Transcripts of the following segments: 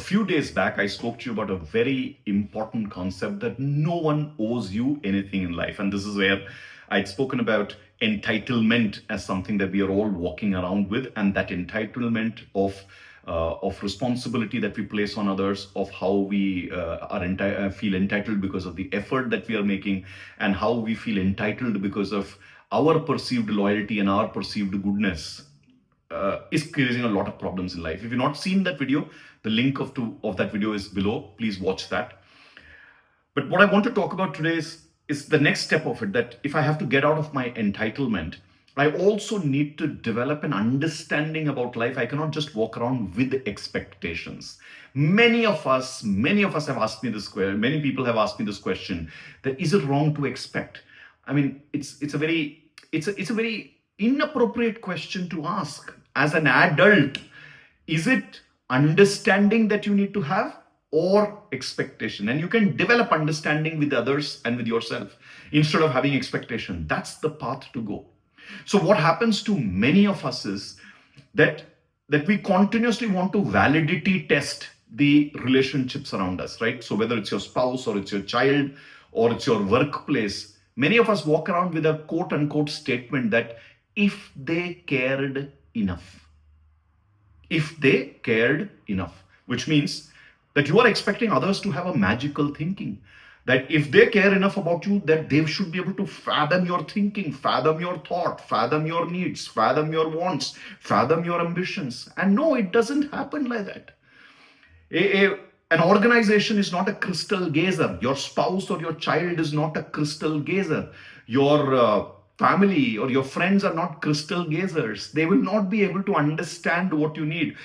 few days back, I spoke to you about a very important concept that no one owes you anything in life. And this is where I'd spoken about entitlement as something that we are all walking around with, and that entitlement of responsibility that we place on others, of how we feel entitled because of the effort that we are making, and how we feel entitled because of our perceived loyalty and our perceived goodness is creating a lot of problems in life. If you've not seen that video, the link of that video is below. Please watch that. But what I want to talk about today is the next step of it, that if I have to get out of my entitlement, I also need to develop an understanding about life. I cannot just walk around with expectations. Many of us have asked me this question. Many people have asked me this question: that is it wrong to expect? I mean, it's a very inappropriate question to ask as an adult. Is it understanding that you need to have, or expectation? And you can develop understanding with others and with yourself instead of having expectation. That's the path to go. So what happens to many of us is that we continuously want to validity test the relationships around us, right? So whether it's your spouse or it's your child or it's your workplace, many of us walk around with a quote unquote statement that if they cared enough, which means that you are expecting others to have a magical thinking, that if they care enough about you, that they should be able to fathom your thinking, fathom your thought, fathom your needs, fathom your wants, fathom your ambitions. And no, it doesn't happen like that. An organization is not a crystal gazer. Your spouse or your child is not a crystal gazer. Your family or your friends are not crystal gazers. They will not be able to understand what you need.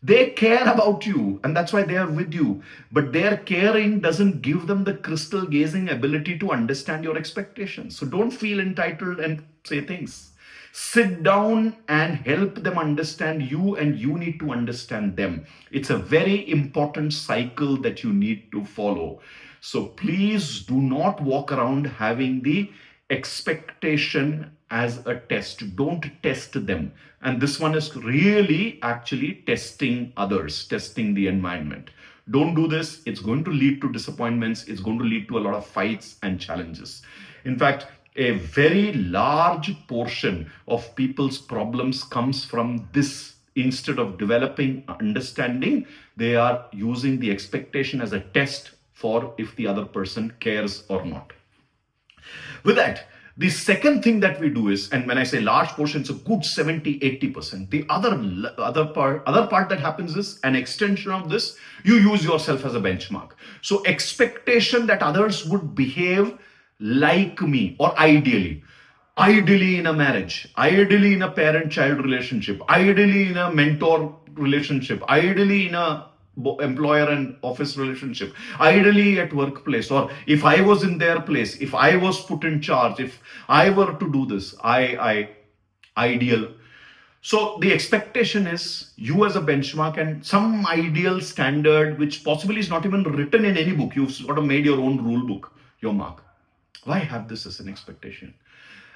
They care about you, and that's why they are with you. But their caring doesn't give them the crystal gazing ability to understand your expectations. So don't feel entitled and say things. Sit down and help them understand you, and you need to understand them. It's a very important cycle that you need to follow. So please do not walk around having the expectation as a test. Don't test them. And this one is really actually testing others, testing the environment. Don't do this. It's going to lead to disappointments. It's going to lead to a lot of fights and challenges. In fact, a very large portion of people's problems comes from this. Instead of developing understanding, they are using the expectation as a test for if the other person cares or not. With that, the second thing that we do is, and when I say large portion, it's a good 70-80%. The other part that happens is an extension of this. You use yourself as a benchmark. So expectation that others would behave like me, or ideally in a marriage, ideally in a parent-child relationship, ideally in a mentor relationship, ideally in a employer and office relationship, ideally at workplace, or if I was in their place, if I was put in charge, if I were to do this, ideal. So the expectation is you as a benchmark and some ideal standard which possibly is not even written in any book. You've sort of made your own rule book, your mark. Why have this as an expectation?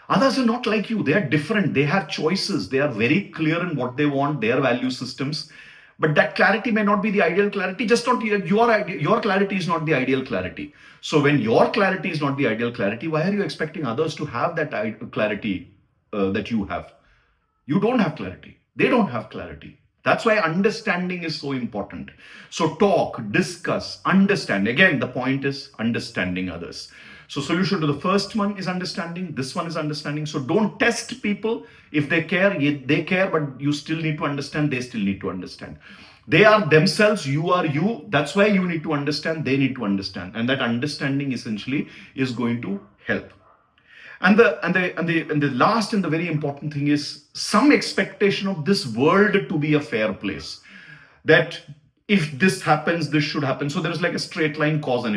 Others are not like you. They are different. They have choices. They are very clear in what they want, their value systems. But that clarity may not be the ideal clarity. Just not your clarity is not the ideal clarity. So when your clarity is not the ideal clarity, why are you expecting others to have that clarity that you have? You don't have clarity. They don't have clarity. That's why understanding is so important. So talk, discuss, understand. Again, the point is understanding others. So solution to the first one is understanding. This one is understanding. So don't test people. If they care, they care, but you still need to understand. They still need to understand. They are themselves, you are you. That's why you need to understand, they need to understand. And that understanding essentially is going to help. And the last and the very important thing is some expectation of this world to be a fair place. That if this happens, this should happen. So there is like a straight line cause and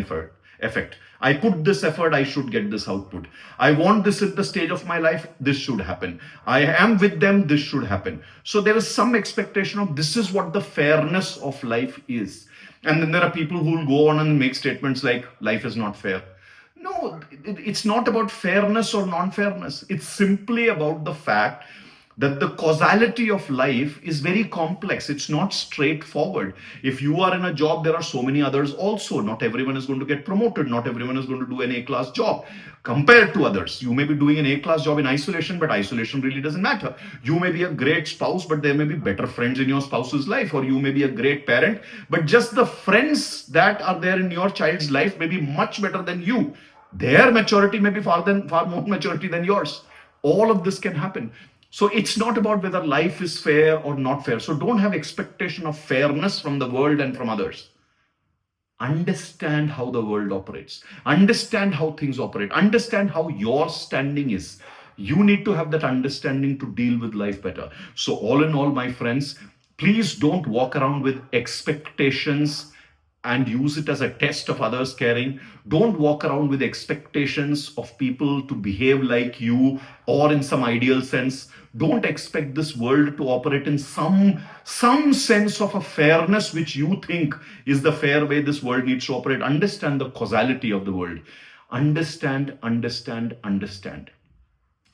effect. I put this effort, I should get this output. I want this at the stage of my life, this should happen. I am with them, this should happen. So there is some expectation of this is what the fairness of life is. And then there are people who will go on and make statements like life is not fair. No, it's not about fairness or non-fairness. It's simply about the fact that the causality of life is very complex. It's not straightforward. If you are in a job, there are so many others also. Not everyone is going to get promoted. Not everyone is going to do an A-class job compared to others. You may be doing an A-class job in isolation, but isolation really doesn't matter. You may be a great spouse, but there may be better friends in your spouse's life. Or you may be a great parent, but just the friends that are there in your child's life may be much better than you. Their maturity may be far more maturity than yours. All of this can happen. So it's not about whether life is fair or not fair. So don't have expectation of fairness from the world and from others. Understand how the world operates. Understand how things operate. Understand how your standing is. You need to have that understanding to deal with life better. So all in all, my friends, please don't walk around with expectations and use it as a test of others' caring. Don't walk around with expectations of people to behave like you or in some ideal sense. Don't expect this world to operate in some sense of a fairness which you think is the fair way this world needs to operate. Understand the causality of the world. Understand.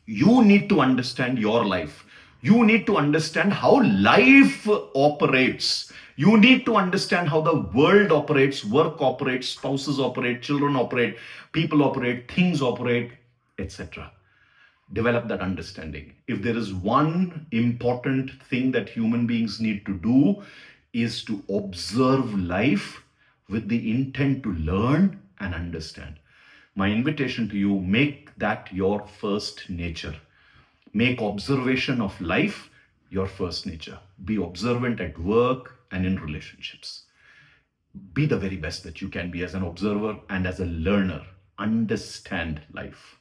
You need to understand your life. You need to understand how life operates. You need to understand how the world operates, work operates, spouses operate, children operate, people operate, things operate, etc. Develop that understanding. If there is one important thing that human beings need to do, is to observe life with the intent to learn and understand. My invitation to you, make that your first nature. Make observation of life your first nature. Be observant at work and in relationships. Be the very best that you can be as an observer and as a learner. Understand life.